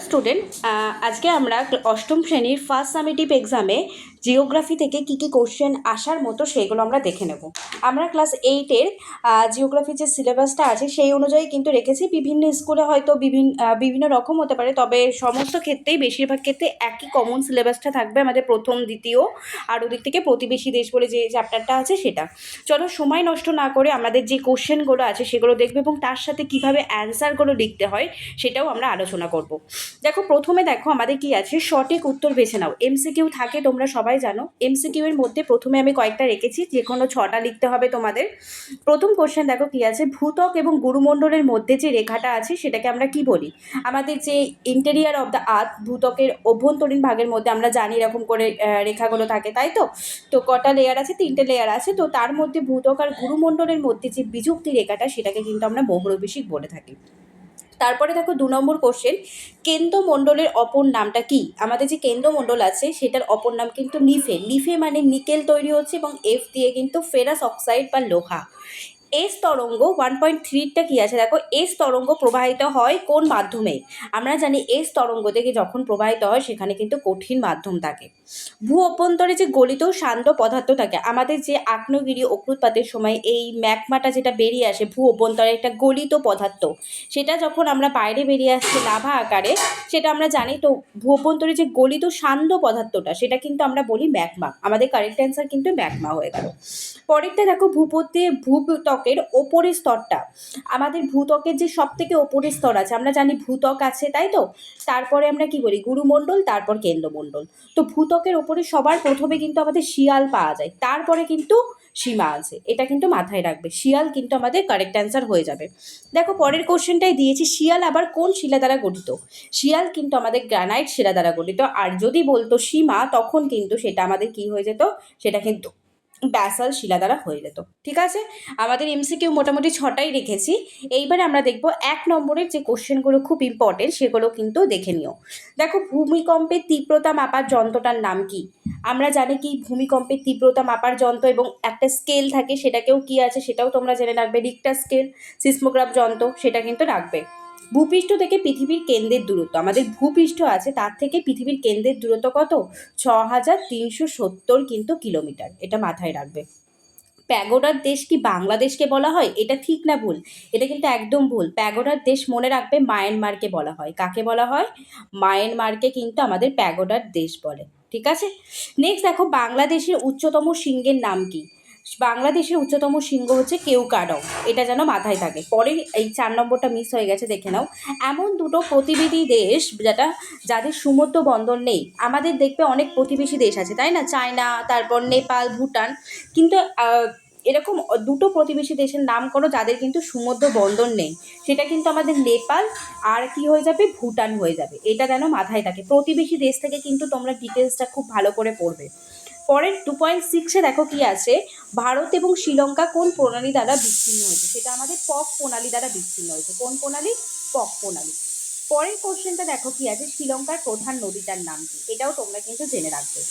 Student, আজকে আমরা অষ্টম শ্রেণীর ফার্স্ট সামেটিভ এক্সামে জিওগ্রাফি থেকে কী কী কোশ্চেন আসার মতো সেগুলো আমরা দেখে নেব। আমরা ক্লাস 8-এর জিওগ্রাফি যে সিলেবাসটা আছে সেই অনুযায়ী কিন্তু রেখেছি। বিভিন্ন স্কুলে হয়তো বিভিন্ন রকম হতে পারে, তবে সমস্ত ক্ষেত্রেই বেশিরভাগ ক্ষেত্রে একই কমন সিলেবাসটা থাকবে। আমাদের প্রথম দ্বিতীয় আর ওদিক থেকে প্রতিবেশী দেশ বলে যে চ্যাপ্টারটা আছে সেটা। চলো সময় নষ্ট না করে আমাদের যে কোশ্চেনগুলো আছে সেগুলো দেখবে এবং তার সাথে কীভাবে অ্যান্সারগুলো লিখতে হয় সেটাও আমরা আলোচনা করব। দেখো, প্রথমে দেখো আমাদের কি আছে, সঠিক উত্তর বেছে নাও। এমসিকিউ থাকে, তোমরা সবাই জানো। এমসিকিউ এর মধ্যে প্রথমে আমি কয়েকটা রেখেছি, যে কোনো 6টা লিখতে হবে তোমাদের। প্রথম কোশ্চেন দেখো কি আছে, ভূত্বক এবং গুরুমণ্ডলের মধ্যে যে রেখাটা আছে সেটাকে আমরা কি বলি? আমাদের যে ইন্টেরিয়ার অফ দ্য আর্থ, ভূত্বকের অভ্যন্তরীণ ভাগের মধ্যে আমরা জানি এরকম করে রেখাগুলো থাকে, তাই তো? তো কটা লেয়ার আছে? 3টে লেয়ার আছে। তো তার মধ্যে ভূত্বক আর গুরুমণ্ডলের মধ্যে যে বিযুক্তি রেখাটা সেটাকে কিন্তু আমরা মোহরবিষিক বলে থাকি। তারপরে দেখো 2 নম্বর কোশ্চেন, কেন্দ্রমণ্ডলের অপর নামটা কি? আমাদের যে কেন্দ্রমণ্ডল আছে সেটার অপর নাম কিন্তু নিফে। নিফে মানে নিকেল তৈরি হচ্ছে এবং এফ দিয়ে কিন্তু ফেরাস অক্সাইড বা লোহা। এস তরঙ্গ 1.3টা কি আছে দেখো, এস তরঙ্গ প্রবাহিত হয় কোন মাধ্যমে? আমরা জানি এস তরঙ্গ থেকে যখন প্রবাহিত হয় সেখানে কিন্তু কঠিন মাধ্যম থাকে। ভূ অভ্যন্তরে যে গলিত শান্ত পদার্থ থাকে, আমাদের যে আগ্নেয়গিরি অগ্নুৎপাতের সময় এই ম্যাগমাটা যেটা বেরিয়ে আসে ভূ অভ্যন্তরে একটা গলিত পদার্থ, সেটা যখন আমরা বাইরে বেরিয়ে আসছে লাভা আকারে, সেটা আমরা জানি। তো ভূ অভ্যন্তরে যে গলিত শান্ত পদার্থটা সেটা কিন্তু আমরা বলি ম্যাগমা। আমাদের কারেক্ট অ্যান্সার কিন্তু ম্যাগমা হয়ে গেল। পরেরটা দেখো, ভূত্বকের ওপরের স্তরটা। আমাদের ভূত্বকের যে সব থেকে ওপরের স্তর আছে, আমরা জানি ভূত্বক আছে, তাই তো? তারপরে আমরা কি বলি? গুরুমণ্ডল, তারপর কেন্দ্রমণ্ডল। তো ভূত্বকের ওপরে সবার প্রথমে কিন্তু আমাদের শিয়াল পাওয়া যায়, তারপরে কিন্তু সীমা আছে। এটা কিন্তু মাথায় রাখবে, শিয়াল কিন্তু আমাদের কারেক্ট অ্যান্সার হয়ে যাবে। দেখো পরের কোশ্চেনটাই দিয়েছি, শিয়াল আবার কোন শিলা দ্বারা গঠিত? শিয়াল কিন্তু আমাদের গ্রানাইট শিলা দ্বারা গঠিত। আর যদি বলতো সীমা, তখন কিন্তু সেটা আমাদের কি হয়ে যেত? সেটা কিন্তু ব্যাসাল শিলা দ্বারা হয়ে যেত। ঠিক আছে, আমাদের এমসিকিউ মোটামুটি 6টাই রেখেছি। এইবারে আমরা দেখব 1 নম্বরের যে কোশ্চেনগুলো খুব ইম্পর্টেন্ট সেগুলো কিন্তু দেখে নিও। দেখো, ভূমিকম্পের তীব্রতা মাপার যন্ত্রটার নাম কি? আমরা জানি কি ভূমিকম্পের তীব্রতা মাপার যন্ত্র এবং একটা স্কেল থাকে, সেটাকেও কি আছে সেটাও তোমরা জেনে রাখবে, রিক্টার স্কেল, সিসমোগ্রাফ যন্ত্র, সেটা কিন্তু রাখবে। ভূপৃষ্ঠ থেকে পৃথিবীর কেন্দ্রের দূরত্ব, আমাদের ভূপৃষ্ঠ আছে তার থেকে পৃথিবীর কেন্দ্রের দূরত্ব কত? 6370 কিন্তু কিলোমিটার। এটা মাথায় রাখবে। প্যাগোডার দেশ কি বাংলাদেশকে বলা হয়? এটা ঠিক না ভুল? এটা কিন্তু একদম ভুল। প্যাগোডার দেশ মনে রাখবে মায়ানমারকে বলা হয়। কাকে বলা হয়? মায়ানমারকে কিন্তু আমাদের প্যাগোডার দেশ বলে। ঠিক আছে, নেক্সট দেখো, বাংলাদেশের উচ্চতম শৃঙ্গের নাম কি? বাংলাদেশের উচ্চতম শৃঙ্গ হচ্ছে কেওক্রাডং। এটা যেন মাথায় থাকে। পরের এই 4 নম্বরটা মিস হয়ে গেছে, দেখে নাও। এমন দুটো প্রতিবেশী দেশ যাদের সমুদ্র বন্দর নেই। আমাদের দেখবে অনেক প্রতিবেশী দেশ আছে, তাই না? চায়না, তারপর নেপাল, ভুটান। কিন্তু এরকম দুটো প্রতিবেশী দেশের নাম করো যাদের কিন্তু সমুদ্র বন্দর নেই। সেটা কিন্তু আমাদের নেপাল আর কি হয়ে যাবে? ভুটান হয়ে যাবে। এটা যেন মাথায় থাকে। প্রতিবেশী দেশ থেকে কিন্তু তোমরা ডিটেলসটা খুব ভালো করে পড়বে। পরের 2.6-এ দেখো কি আছে, ভারত এবং শ্রীলঙ্কা কোন প্রণালী দ্বারা বিচ্ছিন্ন হয়েছে? সেটা আমাদের পক প্রণালী দ্বারা বিচ্ছিন্ন হয়েছে। কোন প্রণালী? পক প্রণালী। পরের কোশ্চেনটা দেখো কি আছে, শ্রীলঙ্কার প্রধান নদীটার নাম কি? এটাও তোমরা কিন্তু জেনে রাখবে।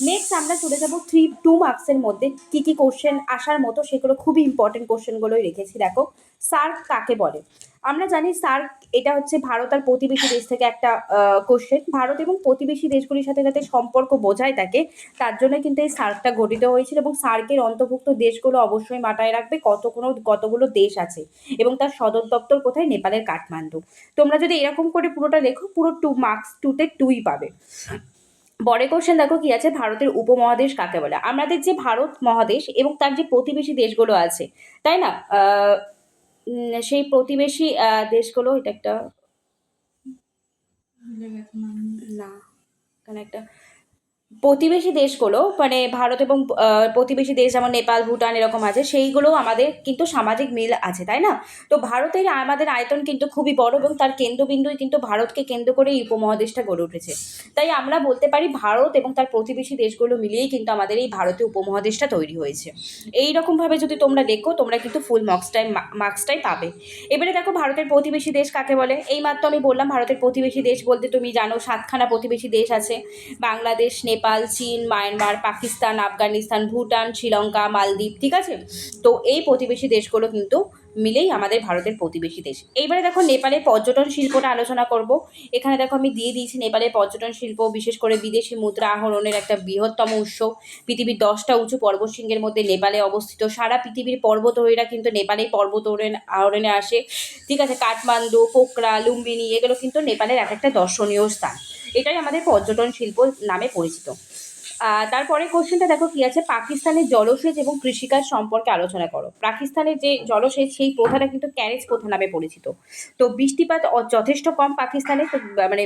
নেক্সট আমরা চলে যাবো 2 মার্কসের মধ্যে কি কি কোশ্চেন আসার মতো, সেগুলো খুবই ইম্পর্টেন্ট কোশ্চেনগুলোই রেখেছি। দেখো, সার্ক কাকে বলে? আমরা জানি সার্ক এটা হচ্ছে ভারত আর প্রতিবেশী দেশ থেকে একটা কোশ্চেন। ভারত এবং প্রতিবেশী দেশগুলির সাথে যাতে সম্পর্ক বোঝায় থাকে, তার জন্য কিন্তু এই সার্কটা গঠিত হয়েছিল। এবং সার্কের অন্তর্ভুক্ত দেশগুলো অবশ্যই মাথায় রাখবে কতগুলো দেশ আছে এবং তার সদর দপ্তর কোথায়? নেপালের কাঠমান্ডু। তোমরা যদি এরকম করে পুরোটা লেখো, পুরো 2 মার্কস 2তে 2ই পাবে। পরের কোশ্চেন দেখো কি আছে, ভারতের উপমহাদেশ কাকে বলে? আমাদের যে ভারত মহাদেশ এবং তার যে প্রতিবেশী দেশগুলো আছে, তাই না? সেই প্রতিবেশী দেশগুলো, এটা একটা না, এখানে একটা প্রতিবেশী দেশগুলো মানে ভারত এবং প্রতিবেশী দেশ যেমন নেপাল, ভুটান এরকম আছে, সেইগুলো আমাদের কিন্তু সামাজিক মিল আছে, তাই না? তো ভারতের আমাদের আয়তন কিন্তু খুবই বড় এবং তার কেন্দ্রবিন্দুই কিন্তু ভারতকে কেন্দ্র করে এই উপমহাদেশটা গড়ে উঠেছে। তাই আমরা বলতে পারি ভারত এবং তার প্রতিবেশী দেশগুলো মিলিয়েই কিন্তু আমাদের এই ভারতীয় উপমহাদেশটা তৈরি হয়েছে। এই রকমভাবে যদি তোমরা লেখো, তোমরা কিন্তু ফুল মার্কসটাই পাবে। এবারে দেখো, ভারতের প্রতিবেশী দেশ কাকে বলে? এই মাত্র আমি বললাম ভারতের প্রতিবেশী দেশ বলতে তুমি জানো 7খানা প্রতিবেশী দেশ আছে, বাংলাদেশ, নেপাল, চীন, মায়ানমার, পাকিস্তান, আফগানিস্তান, ভুটান, শ্রীলঙ্কা, মালদ্বীপ। ঠিক আছে, তো এই প্রতিবেশী দেশগুলো কিন্তু মিলেই আমাদের ভারতের প্রতিবেশী দেশ। এইবারে দেখো নেপালের পর্যটন শিল্পটা আলোচনা করব। এখানে দেখো আমি দিয়ে দিয়েছি নেপালের পর্যটন শিল্প বিশেষ করে বিদেশি মুদ্রা আহরণের একটা বৃহত্তম উৎস। পৃথিবীর 10টা উঁচু পর্বতশৃঙ্গের মধ্যে নেপালে অবস্থিত। সারা পৃথিবীর পর্বতারোহীরা কিন্তু নেপালেই পর্বত আরোহণে আসে। ঠিক আছে, কাঠমান্ডু, পোখরা, লুম্বিনী এগুলো কিন্তু নেপালের এক একটা দর্শনীয় স্থান। এটাই আমাদের পর্যটন শিল্প নামে পরিচিত। তারপরে কোশ্চেনটা দেখো কি আছে, পাকিস্তানের জলসেচ এবং কৃষিকাজ সম্পর্কে আলোচনা করো। পাকিস্তানের যে জলসেচ সেই প্রথাটা কিন্তু ক্যারেজ প্রথা নামে পরিচিত। তো বৃষ্টিপাত যথেষ্ট কম পাকিস্তানে, তো মানে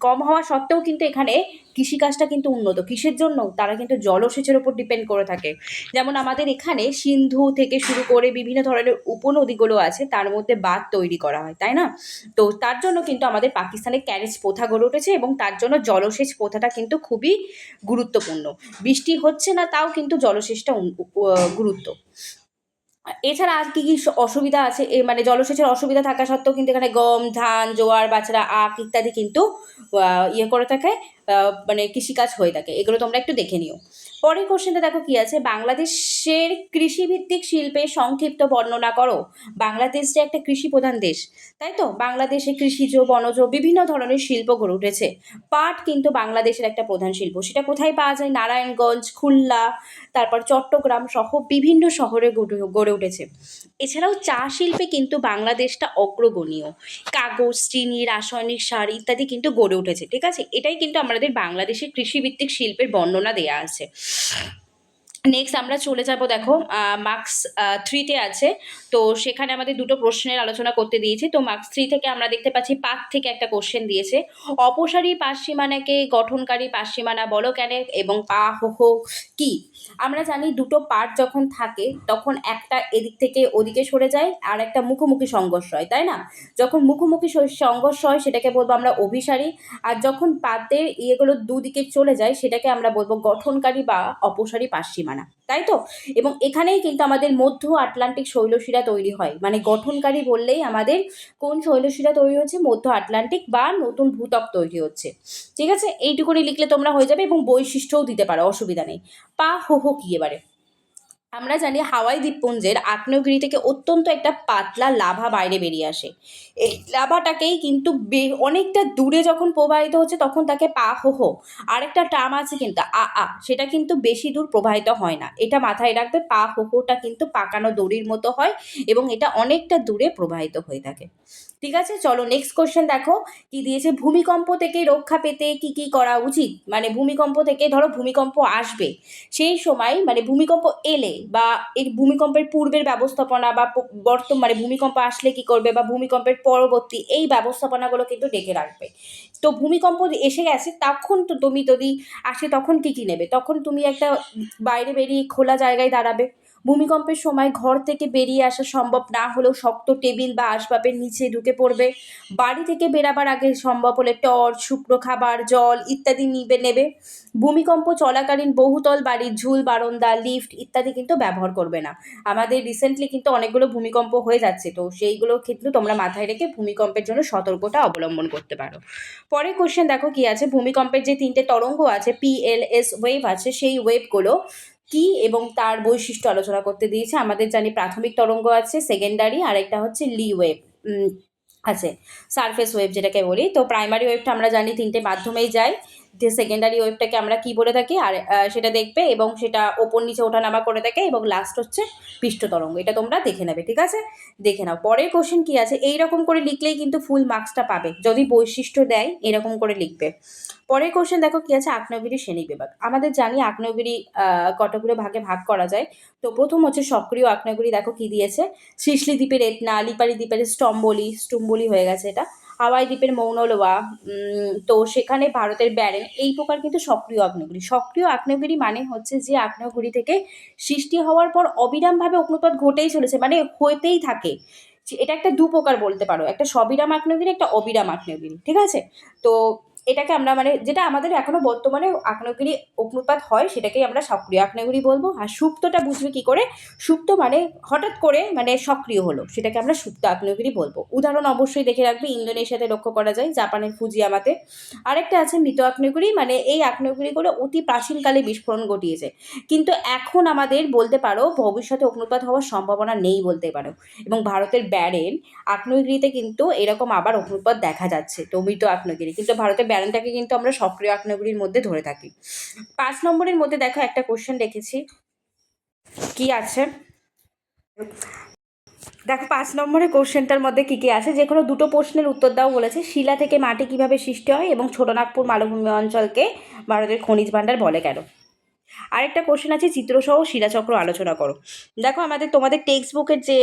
কম হওয়া সত্ত্বেও কিন্তু এখানে কৃষিকাজটা কিন্তু উন্নত। কিসের জন্য? তারা কিন্তু জলসেচের উপর ডিপেন্ড করে থাকে। যেমন আমাদের এখানে সিন্ধু থেকে শুরু করে বিভিন্ন ধরনের উপনদীগুলো আছে, তার মধ্যে বাঁধ তৈরি করা হয়, তাই না? তো তার জন্য কিন্তু আমাদের পাকিস্তানে ক্যারেজ প্রথা গড়ে উঠেছে এবং তার জন্য জলসেচ প্রথাটা কিন্তু খুবই গুরুত্বপূর্ণ। বৃষ্টি হচ্ছে না তাও কিন্তু জলসেচটা গুরুত্ব। এছাড়া আর কি কি অসুবিধা আছে, মানে জলসেচের অসুবিধা থাকা সত্ত্বেও কিন্তু এখানে গম, ধান, জোয়ার, বাজরা, আখ ইত্যাদি কিন্তু ইয়ে করে থাকে, মানে কৃষিকাজ হয়ে থাকে। এগুলো তোমরা একটু দেখে নিও। পরের কোশ্চেনটা দেখো কি আছে, বাংলাদেশের কৃষিভিত্তিক শিল্পের সংক্ষিপ্ত বর্ণনা করো। বাংলাদেশ যে একটা কৃষি প্রধান দেশ, তাই তো? বাংলাদেশে কৃষিজ, বনজ বিভিন্ন ধরনের শিল্প গড়ে উঠেছে। পাট কিন্তু বাংলাদেশের একটা প্রধান শিল্প। সেটা কোথায় পাওয়া যায়? নারায়ণগঞ্জ, খুলনা, তারপর চট্টগ্রাম সহ বিভিন্ন শহরে গড়ে উঠেছে। এছাড়াও চা শিল্পে কিন্তু বাংলাদেশটা অগ্রগণীয়। কাগজ, চিনি, রাসায়নিক সার ইত্যাদি কিন্তু গড়ে উঠেছে। ঠিক আছে, এটাই কিন্তু আমাদের বাংলাদেশের কৃষিভিত্তিক শিল্পের বর্ণনা দেয়া আছে। নেক্সট আমরা চলে যাব, দেখো মার্কস 3-তে আছে। তো সেখানে আমাদের দুটো প্রশ্নের আলোচনা করতে দিয়েছে। তো মার্কস 3 থেকে আমরা দেখতে পাচ্ছি পাত থেকে একটা কোশ্চেন দিয়েছে। অপসারী পার্শ্বসীমানাকে গঠনকারী পার্শ্বসীমানা বলো কেন এবং পা হো কি? আমরা জানি দুটো পার্ট যখন থাকে তখন একটা এদিক থেকে ওদিকে সরে যায় আর একটা মুখোমুখি সংঘর্ষ হয়, তাই না? যখন মুখোমুখি সংঘর্ষ হয় সেটাকে বলবো আমরা অভিসারী, আর যখন পাতের ইয়েগুলো দুদিকে চলে যায় সেটাকে আমরা বলবো গঠনকারী বা অপসারী পার্শ্বসীমানা, তাই তো? এবং এখানেই কিন্তু আমাদের মধ্য আটলান্টিক শৈলশিরা তৈরি হয়। মানে গঠনকারী বললেই আমাদের কোন শৈলশিরা তৈরি হচ্ছে? মধ্য আটলান্টিক বা নতুন ভূত্বক তৈরি হচ্ছে। ঠিক আছে, এইটুকুনি লিখলে তোমরা হয়ে যাবে এবং বৈশিষ্ট্যও দিতে পারো, অসুবিধা নেই। পা হো কি এবারে? আমরা জানি হাওয়াই দ্বীপপুঞ্জের আগ্নেয়গিরি থেকে অত্যন্ত একটা পাতলা লাভা বাইরে বেরিয়ে আসে। এই লাভাটাকেই কিন্তু অনেকটা দূরে যখন প্রবাহিত হচ্ছে তখন তাকে পা হো। আরেকটা টার্ম আছে কিন্তু সেটা কিন্তু বেশি দূর প্রবাহিত হয় না। এটা মাথায় রাখবে, পা হোটা কিন্তু পাকানো দড়ির মতো হয় এবং এটা অনেকটা দূরে প্রবাহিত হয়ে থাকে। ঠিক আছে, চলো নেক্সট কোশ্চেন দেখো কি দিয়েছে। ভূমিকম্প থেকে রক্ষা পেতে কি কি করা উচিত? মানে ভূমিকম্প থেকে, ধরো ভূমিকম্প আসবে, সেই সময় মানে ভূমিকম্প এলে বা এই ভূমিকম্পের পূর্বের ব্যবস্থাপনা বা মানে ভূমিকম্প আসলে কি করবে বা ভূমিকম্পের পরবর্তী এই ব্যবস্থাপনাগুলো কিন্তু দেখে রাখবে। তো ভূমিকম্প এসে গেছে তখন তো তুমি যদি আসে তখন কি কি নেবে? তখন তুমি একটা বাইরে বেরিয়ে খোলা জায়গায় দাঁড়াবে। ভূমিকম্পের সময় ঘর থেকে বেরিয়ে আসা সম্ভব না হলেও শক্ত টেবিল বা আসবাবের নিচে ঢুকে পড়বে। বাড়ি থেকে বেরাবার আগে সম্ভব হলে টর্চ, শুকনো খাবার, জল ইত্যাদি নেবে। ভূমিকম্প চলাকালীন বহুতল বাড়ির ঝুল, বারান্দা, লিফট ইত্যাদি কিন্তু ব্যবহার করবে না। আমাদের রিসেন্টলি কিন্তু অনেকগুলো ভূমিকম্প হয়ে যাচ্ছে, তো সেইগুলো ক্ষেত্রে তোমরা মাথায় রেখে ভূমিকম্পের জন্য সতর্কতা অবলম্বন করতে পারো। পরের কোশ্চেন দেখো কি আছে। ভূমিকম্পের যে 3টে তরঙ্গ আছে, PLS ওয়েভ আছে, সেই ওয়েভগুলো কি এবং তার বৈশিষ্ট্য আলোচনা করতে দিয়েছে। আমাদের জানি প্রাথমিক তরঙ্গ আছে, সেকেন্ডারি, আর একটা হচ্ছে লি ওয়েভ আছে, সারফেস ওয়েভ যেটাকে বলি। তো প্রাইমারি ওয়েভটা আমরা জানি 3টে মাধ্যমেই যায়। যে সেকেন্ডারি ওয়েভটাকে আমরা কি বলে থাকি আর সেটা দেখবে এবং সেটা ওপর নিচে ওঠানামা করে থাকে এবং লাস্ট হচ্ছে পৃষ্ঠ তরঙ্গ। এটা তোমরা দেখে নেবে, ঠিক আছে? দেখে নাও। পরের কোশ্চেন কি আছে, এইরকম করে লিখলেই কিন্তু ফুল মার্কসটা পাবে যদি বৈশিষ্ট্য দেয়, এরকম করে লিখবে। পরের কোশ্চেন দেখো কি আছে, আগ্নেয়গিরি শ্রেণীবিভাগ। আমাদের জানি আগ্নেয়গিরি কতগুলো ভাগে ভাগ করা যায়। তো প্রথম হচ্ছে সক্রিয় আগ্নেয়গিরি। দেখো কি দিয়েছে, সিসলি দ্বীপের এটনা, লিপারি দ্বীপের স্টুম্বলি হয়ে গেছে এটা, হাওয়াই দ্বীপের মৌনা লোয়া। তো সেখানে ভারতের ব্যারেন, এই প্রকার কিন্তু সক্রিয় আগ্নেয়গিরি। সক্রিয় আগ্নেয়গিরি মানে হচ্ছে যে আগ্নেয়গিরি থেকে সৃষ্টি হওয়ার পর অবিরামভাবে অগ্নুৎপাত ঘটেই চলেছে, মানে হতেই থাকে। এটা একটা দু প্রকার বলতে পারো, একটা সবিরাম আগ্নেয়গিরি, একটা অবিরাম আগ্নেয়গিরি, ঠিক আছে? তো এটাকে আমরা মানে যেটা আমাদের এখনো বর্তমানে আগ্নেয়গিরি অগ্নুৎপাত হয় সেটাকেই আমরা সক্রিয় আগ্নেয়গিরি বলবো। আর সুপ্তটা বুঝবে কি করে? সুপ্ত মানে হঠাৎ করে মানে সক্রিয় হলো, সেটাকে আমরা সুপ্ত আগ্নেয়গিরি বলবো। উদাহরণ অবশ্যই দেখে রাখবে, ইন্দোনেশিয়াতে লক্ষ্য করা যায়, জাপানের ফুজিয়ামাতে। আরেকটা আছে মৃত আগ্নেয়গিরি, মানে এই আগ্নেয়গিরিগুলো অতি প্রাচীনকালে বিস্ফোরণ ঘটিয়েছে, কিন্তু এখন আমাদের বলতে পারো ভবিষ্যতে অগ্নুৎপাত হওয়ার সম্ভাবনা নেই বলতে পারো। এবং ভারতের ব্যারেন আগ্নেয়গিরিতে কিন্তু এরকম আবার অগ্নুৎপাত দেখা যাচ্ছে, তো মৃত আগ্নেয়গিরি, কিন্তু ভারতের ব্যারেনটাকে কিন্তু আমরা সক্রিয় আগ্নেয়গিরির মধ্যে ধরে থাকি। 5 নম্বরের মধ্যে দেখো একটা কোশ্চেন রেখেছি, কি আছে দেখো 5 নম্বরের কোশ্চেনটার মধ্যে কি কি আছে, যে কোনো দুটো প্রশ্নের উত্তর দাও বলেছে। শিলা থেকে মাটি কিভাবে সৃষ্টি হয় এবং ছোটনাগপুর মালভূমি অঞ্চলকে ভারতের খনিজ ভাণ্ডার বলে কেন? আরেকটা কোশ্চেন আছে, চিত্রসহ শিলাচক্র আলোচনা করো। দেখো তোমাদের টেক্সট বুকের যে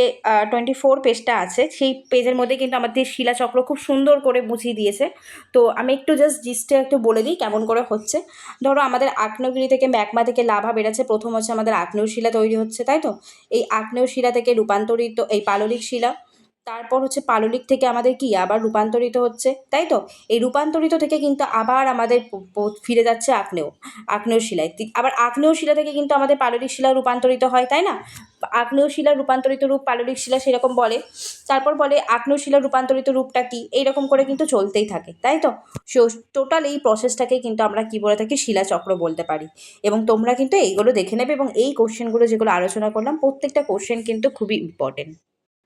24 পেজটা আছে, সেই পেজের মধ্যে কিন্তু আমাদের শিলাচক্র খুব সুন্দর করে বুঝিয়ে দিয়েছে। তো আমি একটু জাস্ট জিস্টে একটু বলে দিই কেমন করে হচ্ছে। ধরো আমাদের আগ্নেয়গিরি থেকে ম্যাগমা থেকে লাভা বেরোচ্ছে, প্রথম হচ্ছে আমাদের আগ্নেয় শিলা তৈরি হচ্ছে, তাই তো? এই আগ্নেয় শিলা থেকে রূপান্তরিত এই পাললিক শিলা, তারপর হচ্ছে পাললিক থেকে আমাদের কি আবার রূপান্তরিত হচ্ছে, তাই তো? এই রূপান্তরিত থেকে কিন্তু আবার আমাদের ফিরে যাচ্ছে আগ্নেয় শিলায়। আবার আগ্নেয় শিলা থেকে কিন্তু আমাদের পাললিক শিলা রূপান্তরিত হয়, তাই না? আগ্নেয় শিলার রূপান্তরিত রূপ পাললিক শিলা সেরকম বলে। তারপর বলে আগ্নেয় শিলার রূপান্তরিত রূপটা কি, এইরকম করে কিন্তু চলতেই থাকে, তাই তো? সো টোটাল এই প্রসেসটাকে কিন্তু আমরা কি বলে থাকি? শিলাচক্র বলতে পারি। এবং তোমরা কিন্তু এইগুলো দেখে নেবে, এবং এই কোশ্চেনগুলো যেগুলো আলোচনা করলাম প্রত্যেকটা কোশ্চেন কিন্তু খুবই ইম্পর্টেন্ট।